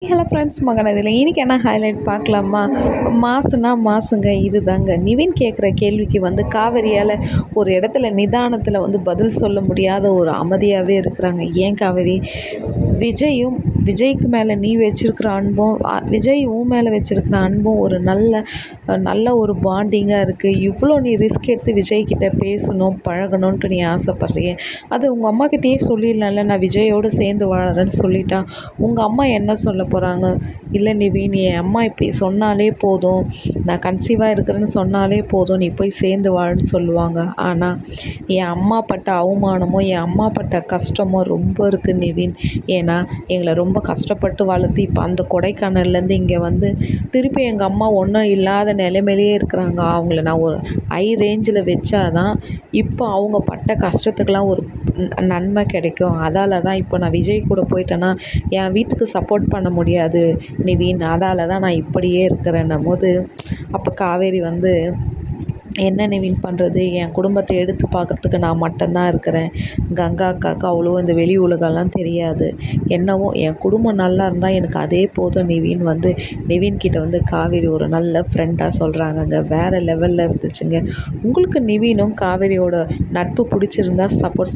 Hello friends, இதில் இன்றைக்கி என்ன ஹைலைட் பார்க்கலாமா? மாசுனா மாசுங்க இது தாங்க. நிவின் கேட்குற கேள்விக்கு காவேரியால் ஒரு இடத்துல நிதானத்தில் பதில் சொல்ல முடியாத ஒரு அமைதியாகவே இருக்கிறாங்க. ஏன் காவேரி, விஜய்க்கு மேலே நீ வச்சுருக்கிற அன்பும் விஜய் உன் மேலே வச்சுருக்கிற அன்பும் ஒரு நல்ல ஒரு பாண்டிங்காக இருக்குது. இவ்வளோ நீ ரிஸ்க் எடுத்து விஜய்கிட்ட பேசணும் பழகணுன்ட்டு நீ ஆசைப்பட்றியே, அது உங்கள் அம்மாக்கிட்டேயே சொல்லிடலாம்ல. நான் விஜயோடு சேர்ந்து வாழறேன்னு சொல்லிட்டா உங்கள் அம்மா என்ன சொல்ல போகிறாங்க? இல்லை நிவின், என் அம்மா இப்படி சொன்னாலே போதும், நான் கன்சீவாக இருக்கிறேன்னு சொன்னாலே போதும், நீ போய் சேர்ந்து வாழுன்னு சொல்லுவாங்க. ஆனால் என் அம்மா பட்ட அவமானமும் என் அம்மா பட்ட கஷ்டமும் ரொம்ப இருக்குது நிவின். ஏன்னா எங்களை ரொம்ப கஷ்டப்பட்டு வளர்த்து இப்போ அந்த கொடைக்கானல்லேருந்து இங்கே திருப்பி எங்கள் அம்மா ஒன்றும் இல்லாத நிலைமையிலேயே இருக்கிறாங்க. அவங்கள நான் ஒரு ஹை ரேஞ்சில் வச்சாதான் இப்போ அவங்க பட்ட கஷ்டத்துக்கெலாம் ஒரு நன்மை கிடைக்கும். அதால் தான் இப்போ நான் விஜய் கூட போயிட்டேன்னா என் வீட்டுக்கு சப்போர்ட் பண்ண முடியாது நிவின், அதால் தான் நான் இப்படியே இருக்கிறேன்னும் போது அப்போ காவேரி என்ன நிவின் பண்ணுறது, என் குடும்பத்தை எடுத்து பார்க்குறதுக்கு நான் மட்டும்தான் இருக்கிறேன். கங்கா அக்காவுக்கு அவ்வளோ இந்த வெளி உலகம்லாம் தெரியாது. என்னவோ என் குடும்பம் நல்லா இருந்தால் எனக்கு அதே போதும் நிவின் நிவின்கிட்ட காவேரி ஒரு நல்ல ஃப்ரெண்டாக சொல்கிறாங்கங்க. வேறு லெவலில் இருந்துச்சுங்க. உங்களுக்கு நிவினும் காவேரியோட நட்பு பிடிச்சிருந்தா சப்போர்ட்